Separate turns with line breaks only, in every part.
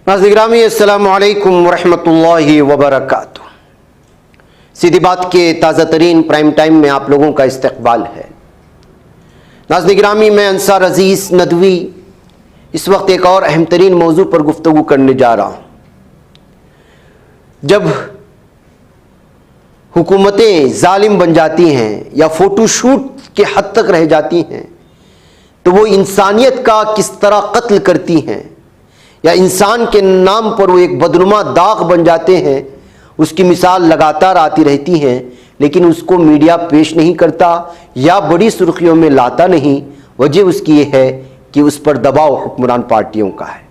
नाज़रीन अस्सलामु अलैकुम वरहमतुल्लाहि वबरकातुहू। सीधी बात के ताज़ा तरीन प्राइम टाइम में आप लोगों का इस्तकबाल है। नाज़रीन मैं अंसार अज़ीज़ नदवी इस वक्त एक और अहम तरीन मौजू पर गुफ्तगू करने जा रहा हूँ। जब हुकूमतें जालिम बन जाती हैं या फ़ोटोशूट के हद तक रह जाती हैं तो वो इंसानियत का किस तरह कत्ल करती हैं या इंसान के नाम पर वो एक बदनुमा दाग बन जाते हैं, उसकी मिसाल लगातार आती रहती हैं, लेकिन उसको मीडिया पेश नहीं करता या बड़ी सुर्खियों में लाता नहीं। वजह उसकी ये है कि उस पर दबाव हुक्मरान पार्टियों का है।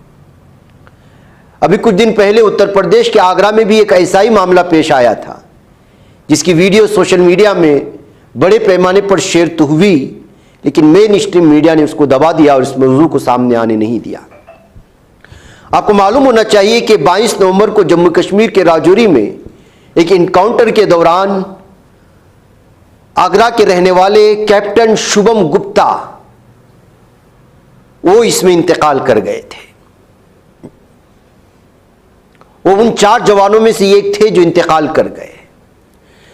अभी कुछ दिन पहले उत्तर प्रदेश के आगरा में भी एक ऐसा ही मामला पेश आया था, जिसकी वीडियो सोशल मीडिया में बड़े पैमाने पर शेयर तो हुई, लेकिन मेन स्ट्रीम मीडिया ने उसको दबा दिया और इस मौजू को सामने आने नहीं दिया। आपको मालूम होना चाहिए कि 22 नवंबर को जम्मू कश्मीर के राजौरी में एक इनकाउंटर के दौरान आगरा के रहने वाले कैप्टन शुभम गुप्ता वो इसमें इंतकाल कर गए थे। वो उन 4 जवानों में से एक थे जो इंतकाल कर गए।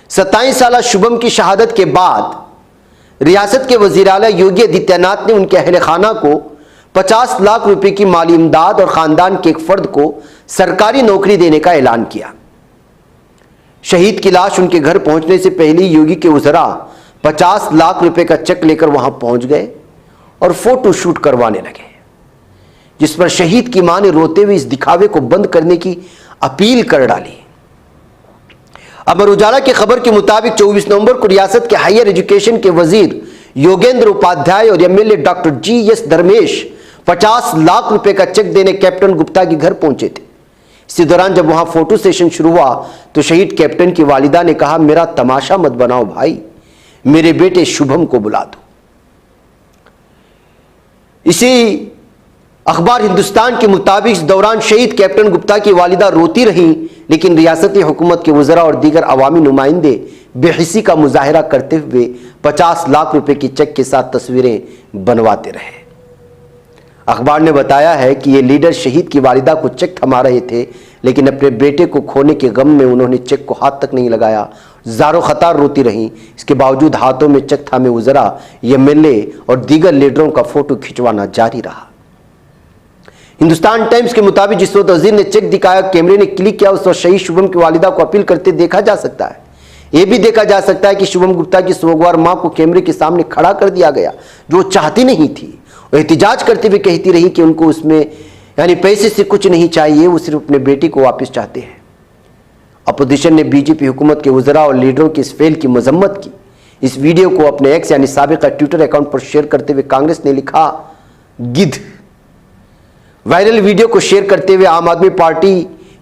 27 साल शुभम की शहादत के बाद रियासत के वजीर आला योगी आदित्यनाथ ने उनके अहले खाना को 50 लाख रुपए की माली इमदाद और खानदान के एक फर्द को सरकारी नौकरी देने का ऐलान किया। शहीद की लाश उनके घर पहुंचने से पहले योगी के वज़रा 50 लाख रुपए का चेक लेकर वहां पहुंच गए और फोटो शूट करवाने लगे, जिस पर शहीद की मां ने रोते हुए इस दिखावे को बंद करने की अपील कर डाली। अमर उजाला की खबर के मुताबिक 24 नवंबर को रियासत के हायर एजुकेशन के वजीर योगेंद्र उपाध्याय और MLA doctor GS Dharmesh 50 lakh रुपए का चेक देने कैप्टन गुप्ता के घर पहुंचे थे। इसी दौरान जब वहां फोटो सेशन शुरू हुआ तो शहीद कैप्टन की वालिदा ने कहा, मेरा तमाशा मत बनाओ भाई, मेरे बेटे शुभम को बुला दो। इसी अखबार हिंदुस्तान के मुताबिक इस दौरान शहीद कैप्टन गुप्ता की वालिदा रोती रहीं, लेकिन रियासती हुकूमत के वज़रा और दीगर अवामी नुमाइंदे बेहिसी का मुजाहरा करते हुए 50 लाख रुपए की चेक के साथ तस्वीरें बनवाते रहे। अखबार ने बताया है कि ये लीडर शहीद की वालिदा को चेक थमा रहे थे, लेकिन अपने बेटे को खोने के गम में उन्होंने चेक को हाथ तक नहीं लगाया, ज़ारो ख़तार रोती रहीं। इसके बावजूद हाथों में चेक थामे वज़रा, एमएलए और दीगर लीडरों का फोटो खिंचवाना जारी रहा। हिंदुस्तान टाइम्स के मुताबिक जिस वक्त वजीर ने चेक दिखाया, कैमरे ने क्लिक किया, उस वक्त शहीद शुभम की वालिदा को अपील करते देखा जा सकता है। यह भी देखा जा सकता है कि शुभम गुप्ता की सोगवार मां को कैमरे के सामने खड़ा कर दिया गया, जो चाहती नहीं थी। वो एहतिजाज करते हुए कहती रही कि उनको उसमें यानी पैसे से कुछ नहीं चाहिए, वो सिर्फ अपने बेटी को वापस चाहते हैं। अपोजिशन ने बीजेपी हुकूमत के वज़रा और लीडरों के इस फेल की मजम्मत की। इस वीडियो को अपने एक्स यानी साबिका ट्विटर अकाउंट पर शेयर करते हुए कांग्रेस ने लिखा, गिद्ध। वायरल वीडियो को शेयर करते हुए आम आदमी पार्टी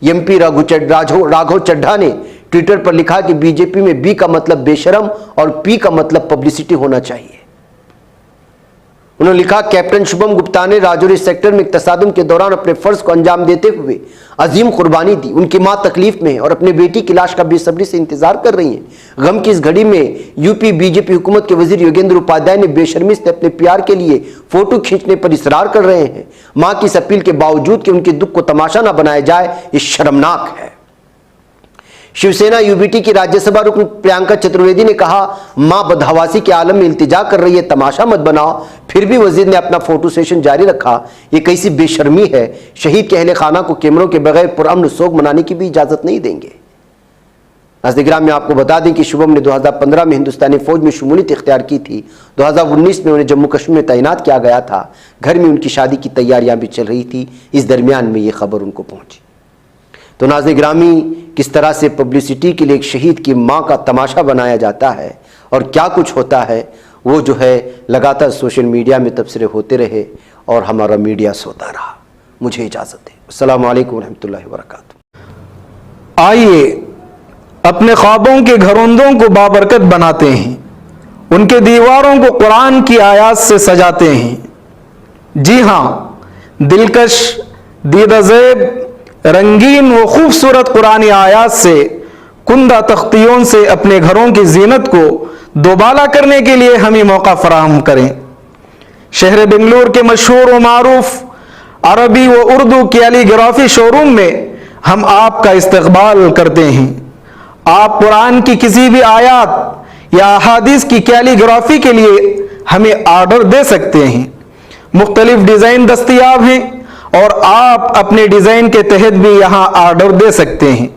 MP राघव चड्ढा ने ट्विटर पर लिखा कि बीजेपी में बी का मतलब बेशरम और पी का मतलब पब्लिसिटी होना चाहिए। उन्होंने लिखा, कैप्टन शुभम गुप्ता ने राजौरी सेक्टर में एक तसादुम के दौरान अपने फर्ज को अंजाम देते हुए अजीम कुर्बानी दी। उनकी मां तकलीफ में है और अपने बेटी की लाश का बेसब्री से इंतजार कर रही हैं। गम की इस घड़ी में यूपी बीजेपी हुकूमत के वजीर योगेंद्र उपाध्याय ने बेशर्मी से अपने PR के लिए फोटो खींचने पर इसरार कर रहे हैं। मां की इस अपील के बावजूद कि उनके दुख को तमाशा न बनाया जाए, ये शर्मनाक है। शिवसेना UBT की राज्यसभा रुकन प्रियंका चतुर्वेदी ने कहा, मां बदहवासी के आलम में इल्तिजा कर रही है, तमाशा मत बनाओ। फिर भी वजीर ने अपना फोटो सेशन जारी रखा। ये कैसी बेशर्मी है। शहीद के अहले खाना को कैमरों के बगैर पुरअमन सोग मनाने की भी इजाजत नहीं देंगे। नाज़रीन में आपको बता दें कि शुभम ने 2015 में हिंदुस्तानी फौज में शमूलियत इख्तियार की थी। 2019 में उन्हें जम्मू कश्मीर में तैनात किया गया था। घर में उनकी शादी की तैयारियां भी चल रही थी। इस दरमियान में ये खबर उनको पहुंची। तो नाज़रीन ग्रामी, किस तरह से पब्लिसिटी के लिए एक शहीद की मां का तमाशा बनाया जाता है और क्या कुछ होता है, वो जो है लगातार सोशल मीडिया में तबसरे होते रहे और हमारा मीडिया सोता रहा। मुझे इजाज़त दें। अस्सलामु अलैकुम रहमतुल्लाहि व बरकातुहू।
आइए अपने ख्वाबों के घरौंदों को बाबरकत बनाते हैं, उनके दीवारों को कुरान की आयात से सजाते हैं। जी हाँ, दिलकश, दीदाज़ेब, रंगीन व खूबसूरत कुरानी आयात से कुंदा तख्तियों से अपने घरों की जीनत को दोबाला करने के लिए हमें मौका फराहम करें। शहर बेंगलुरु के मशहूर व मारूफ अरबी व उर्दू कैलीग्राफी शोरूम में हम आपका इस्तकबाल करते हैं। आप कुरान की किसी भी आयत या अहादीस की कैलीग्राफी के लिए हमें ऑर्डर दे सकते हैं। मुख्तलिफ डिज़ाइन दस्तयाब हैं और आप अपने डिज़ाइन के तहत भी यहाँ ऑर्डर दे सकते हैं।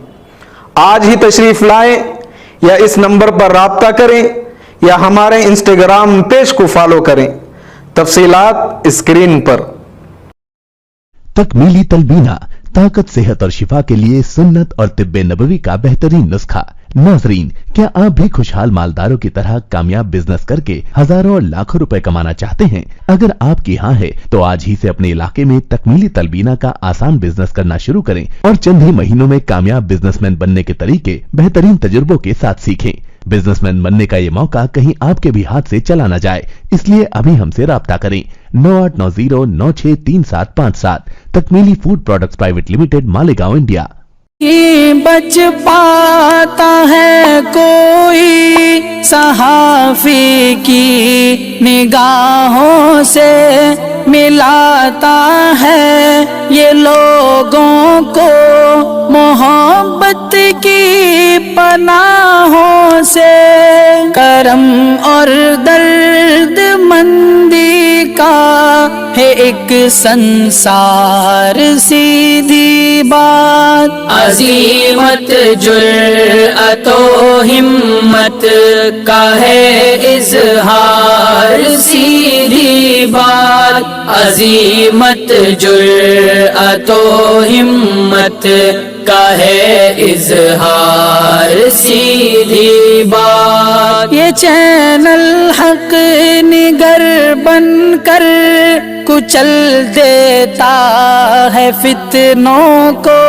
आज ही तशरीफ लाएं या इस नंबर पर राब्ता करें या हमारे इंस्टाग्राम पेज को फॉलो करें। तफसीलात स्क्रीन पर।
तकमीली तलबीना, ताकत, सेहत और शिफा के लिए सुन्नत और तिब्बे नबवी का बेहतरीन नुस्खा। नाजरीन, क्या आप भी खुशहाल मालदारों की तरह कामयाब बिजनेस करके हजारों और लाखों रुपए कमाना चाहते हैं? अगर आपकी हाँ है तो आज ही से अपने इलाके में तकमीली तलबीना का आसान बिजनेस करना शुरू करें और चंद ही महीनों में कामयाब बिजनेसमैन बनने के तरीके बेहतरीन तजुर्बों के साथ सीखें। बिजनेसमैन बनने का ये मौका कहीं आपके भी हाथ से चला न जाए, इसलिए अभी हमसे राब्ता करें। 9890963757। Takmili food products private limited, Malegaon, India.
बच पाता है कोई सहाफी की निगाहों से, मिलाता है ये लोगों को मोहब्बत की पनाहों से। करम और दर्द मंदी का है एक संसार, सीधी बात। अजीमत जुर्अतो हिम्मत का है इजहार, सीधी बात। अजीमत जुर्अतो हिम्मत का है इजहार, सीधी बात। ये चैनल हक निगर बनकर कुचल देता है फितनों को,